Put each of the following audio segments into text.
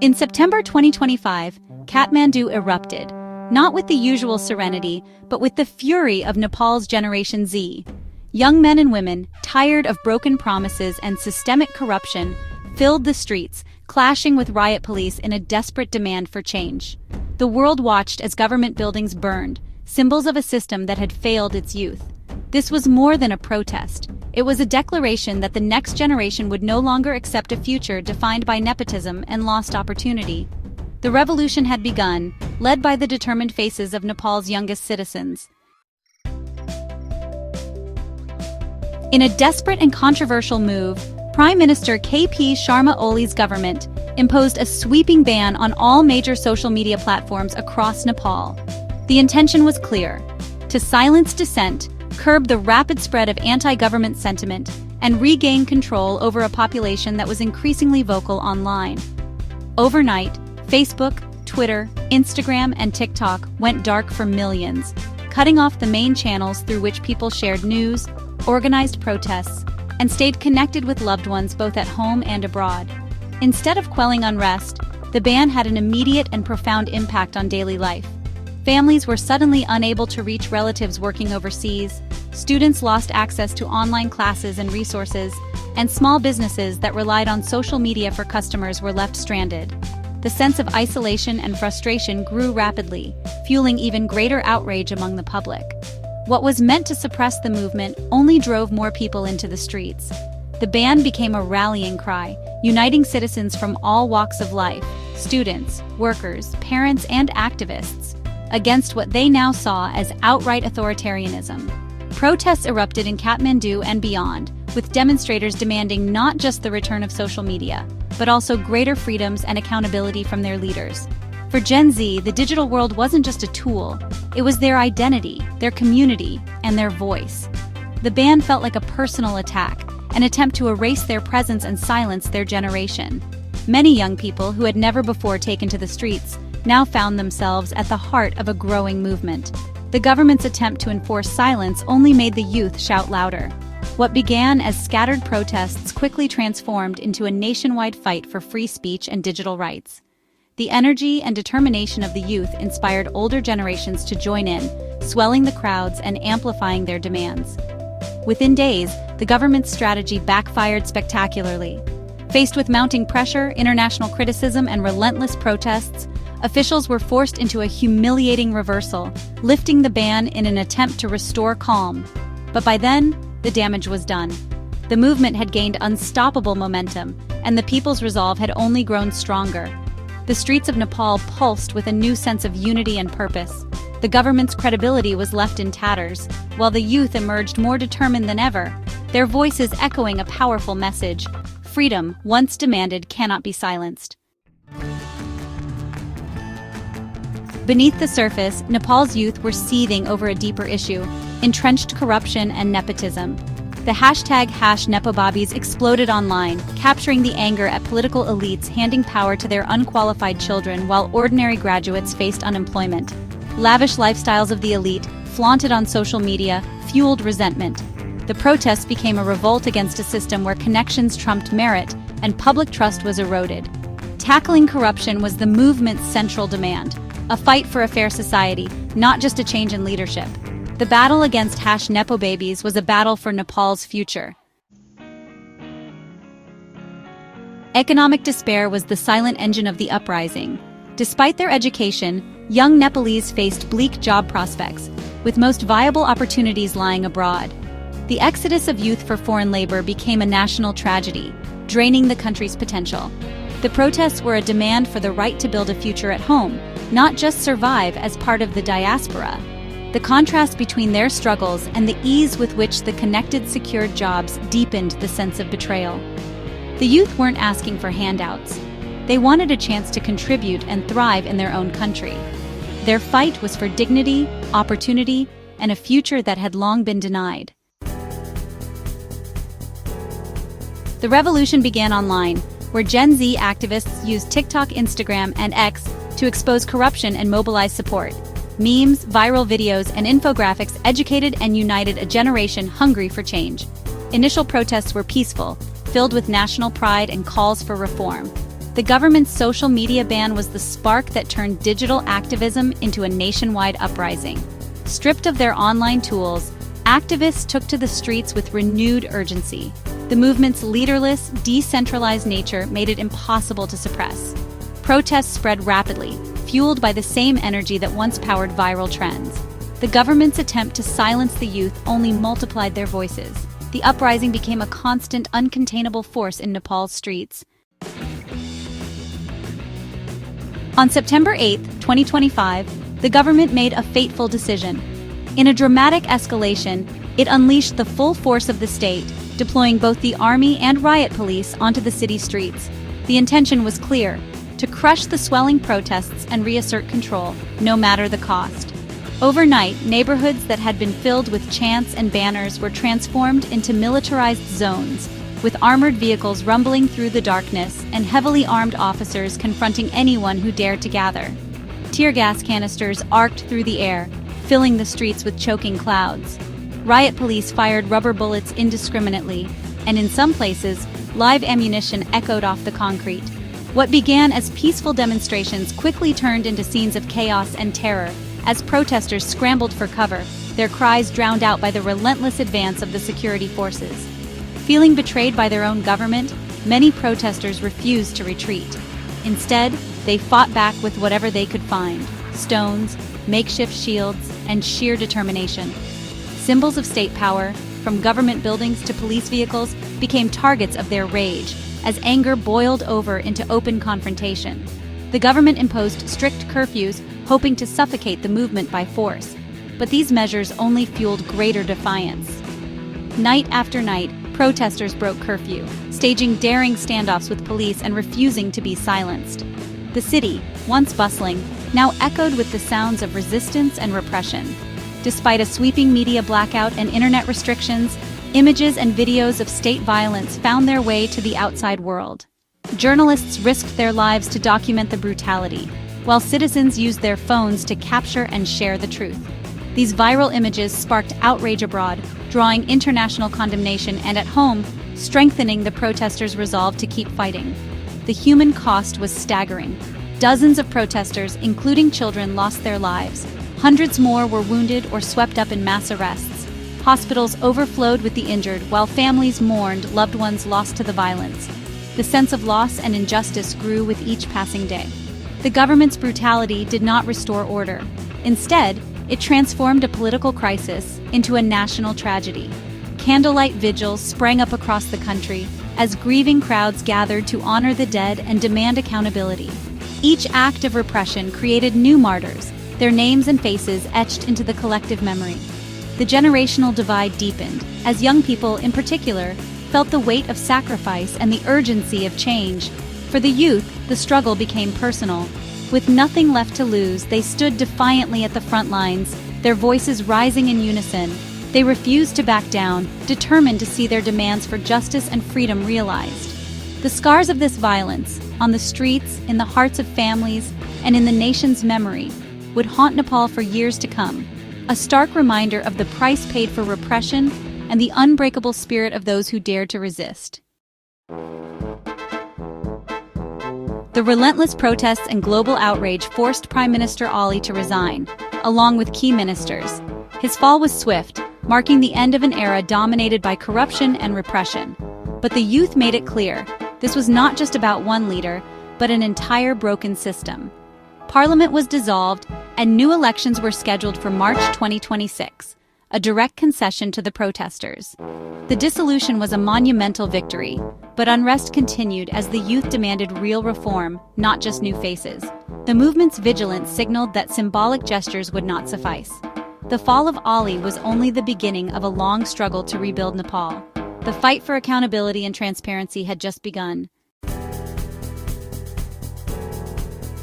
In September 2025, Kathmandu erupted, not with the usual serenity, but with the fury of Nepal's Generation Z. Young men and women, tired of broken promises and systemic corruption, filled the streets, clashing with riot police in a desperate demand for change. The world watched as government buildings burned, symbols of a system that had failed its youth. This was more than a protest. It was a declaration that the next generation would no longer accept a future defined by nepotism and lost opportunity. The revolution had begun, led by the determined faces of Nepal's youngest citizens. In a desperate and controversial move, Prime Minister KP Sharma Oli's government imposed a sweeping ban on all major social media platforms across Nepal. The intention was clear: to silence dissent, curb the rapid spread of anti-government sentiment, and regain control over a population that was increasingly vocal online. Overnight, Facebook, Twitter, Instagram, and TikTok went dark for millions, cutting off the main channels through which people shared news, organized protests, and stayed connected with loved ones both at home and abroad. Instead of quelling unrest, the ban had an immediate and profound impact on daily life. Families were suddenly unable to reach relatives working overseas, students lost access to online classes and resources, and small businesses that relied on social media for customers were left stranded. The sense of isolation and frustration grew rapidly, fueling even greater outrage among the public. What was meant to suppress the movement only drove more people into the streets. The ban became a rallying cry, uniting citizens from all walks of life, students, workers, parents, and activists, against what they now saw as outright authoritarianism. Protests erupted in Kathmandu and beyond, with demonstrators demanding not just the return of social media, but also greater freedoms and accountability from their leaders. For Gen Z, the digital world wasn't just a tool, it was their identity, their community, and their voice. The ban felt like a personal attack, an attempt to erase their presence and silence their generation. Many young people who had never before taken to the streets now found themselves at the heart of a growing movement. The government's attempt to enforce silence only made the youth shout louder. What began as scattered protests quickly transformed into a nationwide fight for free speech and digital rights. The energy and determination of the youth inspired older generations to join in, swelling the crowds and amplifying their demands. Within days, the government's strategy backfired spectacularly. Faced with mounting pressure, international criticism, and relentless protests, officials were forced into a humiliating reversal, lifting the ban in an attempt to restore calm. But by then, the damage was done. The movement had gained unstoppable momentum, and the people's resolve had only grown stronger. The streets of Nepal pulsed with a new sense of unity and purpose. The government's credibility was left in tatters, while the youth emerged more determined than ever, their voices echoing a powerful message: freedom, once demanded, cannot be silenced. Beneath the surface, Nepal's youth were seething over a deeper issue: entrenched corruption and nepotism. The hashtag #Nepobabies exploded online, capturing the anger at political elites handing power to their unqualified children while ordinary graduates faced unemployment. Lavish lifestyles of the elite, flaunted on social media, fueled resentment. The protests became a revolt against a system where connections trumped merit and public trust was eroded. Tackling corruption was the movement's central demand, a fight for a fair society, not just a change in leadership. The battle against #Nepobabies was a battle for Nepal's future. Economic despair was the silent engine of the uprising. Despite their education, young Nepalese faced bleak job prospects, with most viable opportunities lying abroad. The exodus of youth for foreign labor became a national tragedy, draining the country's potential. The protests were a demand for the right to build a future at home, not just survive as part of the diaspora. The contrast between their struggles and the ease with which the connected, secured jobs deepened the sense of betrayal. The youth weren't asking for handouts. They wanted a chance to contribute and thrive in their own country. Their fight was for dignity, opportunity, and a future that had long been denied. The revolution began online, where Gen Z activists used TikTok, Instagram, and X to expose corruption and mobilize support. Memes, viral videos, and infographics educated and united a generation hungry for change. Initial protests were peaceful, filled with national pride and calls for reform. The government's social media ban was the spark that turned digital activism into a nationwide uprising. Stripped of their online tools, activists took to the streets with renewed urgency. The movement's leaderless, decentralized nature made it impossible to suppress. Protests spread rapidly, fueled by the same energy that once powered viral trends. The government's attempt to silence the youth only multiplied their voices. The uprising became a constant, uncontainable force in Nepal's streets. On September 8, 2025, the government made a fateful decision. In a dramatic escalation, it unleashed the full force of the state, deploying both the army and riot police onto the city streets. The intention was clear: to crush the swelling protests and reassert control, no matter the cost. Overnight, neighborhoods that had been filled with chants and banners were transformed into militarized zones, with armored vehicles rumbling through the darkness and heavily armed officers confronting anyone who dared to gather. Tear gas canisters arced through the air, filling the streets with choking clouds. Riot police fired rubber bullets indiscriminately, and in some places, live ammunition echoed off the concrete. What began as peaceful demonstrations quickly turned into scenes of chaos and terror as protesters scrambled for cover, their cries drowned out by the relentless advance of the security forces. Feeling betrayed by their own government, many protesters refused to retreat. Instead, they fought back with whatever they could find: stones, makeshift shields, and sheer determination. Symbols of state power, from government buildings to police vehicles, became targets of their rage, as anger boiled over into open confrontation. The government imposed strict curfews, hoping to suffocate the movement by force. But these measures only fueled greater defiance. Night after night, protesters broke curfew, staging daring standoffs with police and refusing to be silenced. The city, once bustling, now echoed with the sounds of resistance and repression. Despite a sweeping media blackout and internet restrictions, images and videos of state violence found their way to the outside world. Journalists risked their lives to document the brutality, while citizens used their phones to capture and share the truth. These viral images sparked outrage abroad, drawing international condemnation, and at home, strengthening the protesters' resolve to keep fighting. The human cost was staggering. Dozens of protesters, including children, lost their lives. Hundreds more were wounded or swept up in mass arrests. Hospitals overflowed with the injured, while families mourned loved ones lost to the violence. The sense of loss and injustice grew with each passing day. The government's brutality did not restore order. Instead, it transformed a political crisis into a national tragedy. Candlelight vigils sprang up across the country as grieving crowds gathered to honor the dead and demand accountability. Each act of repression created new martyrs, their names and faces etched into the collective memory. The generational divide deepened, as young people in particular felt the weight of sacrifice and the urgency of change. For the youth, the struggle became personal. With nothing left to lose, they stood defiantly at the front lines, their voices rising in unison. They refused to back down, determined to see their demands for justice and freedom realized. The scars of this violence, on the streets, in the hearts of families, and in the nation's memory, would haunt Nepal for years to come, a stark reminder of the price paid for repression and the unbreakable spirit of those who dared to resist. The relentless protests and global outrage forced Prime Minister Ali to resign, along with key ministers. His fall was swift, marking the end of an era dominated by corruption and repression. But the youth made it clear, this was not just about one leader, but an entire broken system. Parliament was dissolved, and new elections were scheduled for March 2026, a direct concession to the protesters. The dissolution was a monumental victory, but unrest continued as the youth demanded real reform, not just new faces. The movement's vigilance signaled that symbolic gestures would not suffice. The fall of Ali was only the beginning of a long struggle to rebuild Nepal. The fight for accountability and transparency had just begun.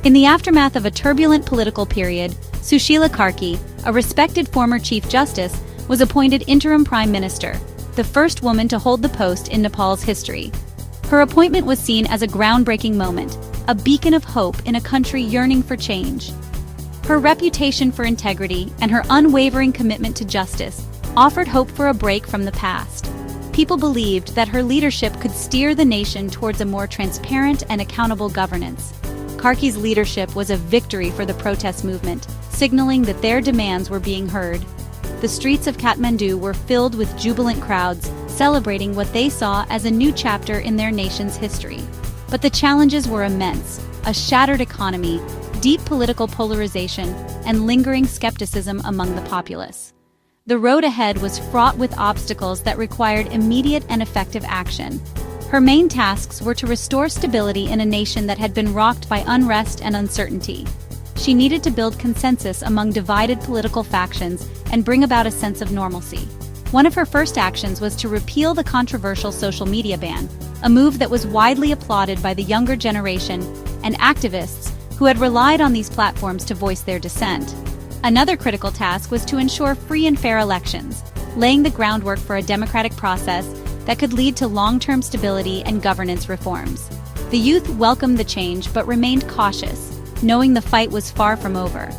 In the aftermath of a turbulent political period, Sushila Karki, a respected former Chief Justice, was appointed interim Prime Minister, the first woman to hold the post in Nepal's history. Her appointment was seen as a groundbreaking moment, a beacon of hope in a country yearning for change. Her reputation for integrity and her unwavering commitment to justice offered hope for a break from the past. People believed that her leadership could steer the nation towards a more transparent and accountable governance. Karki's leadership was a victory for the protest movement, signaling that their demands were being heard. The streets of Kathmandu were filled with jubilant crowds, celebrating what they saw as a new chapter in their nation's history. But the challenges were immense: a shattered economy, deep political polarization, and lingering skepticism among the populace. The road ahead was fraught with obstacles that required immediate and effective action. Her main tasks were to restore stability in a nation that had been rocked by unrest and uncertainty. She needed to build consensus among divided political factions and bring about a sense of normalcy. One of her first actions was to repeal the controversial social media ban, a move that was widely applauded by the younger generation and activists who had relied on these platforms to voice their dissent. Another critical task was to ensure free and fair elections, laying the groundwork for a democratic process that could lead to long-term stability and governance reforms. The youth welcomed the change but remained cautious, knowing the fight was far from over.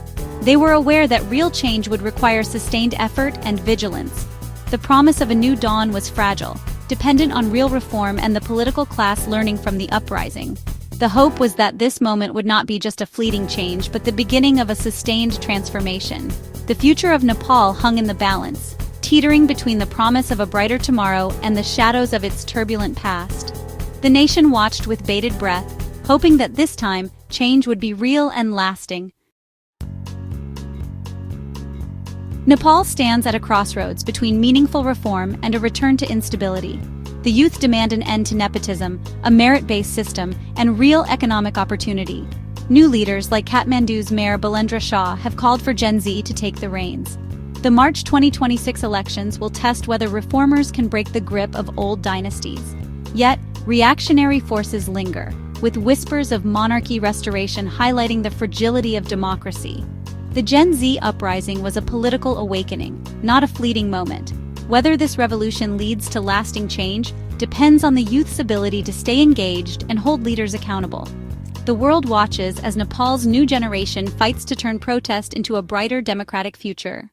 They were aware that real change would require sustained effort and vigilance. The promise of a new dawn was fragile, dependent on real reform and the political class learning from the uprising. The hope was that this moment would not be just a fleeting change, but the beginning of a sustained transformation. The future of Nepal hung in the balance, teetering between the promise of a brighter tomorrow and the shadows of its turbulent past. The nation watched with bated breath, hoping that this time, change would be real and lasting. Nepal stands at a crossroads between meaningful reform and a return to instability. The youth demand an end to nepotism, a merit-based system, and real economic opportunity. New leaders like Kathmandu's Mayor Balendra Shah have called for Gen Z to take the reins. The March 2026 elections will test whether reformers can break the grip of old dynasties. Yet, reactionary forces linger, with whispers of monarchy restoration highlighting the fragility of democracy. The Gen Z uprising was a political awakening, not a fleeting moment. Whether this revolution leads to lasting change depends on the youth's ability to stay engaged and hold leaders accountable. The world watches as Nepal's new generation fights to turn protest into a brighter democratic future.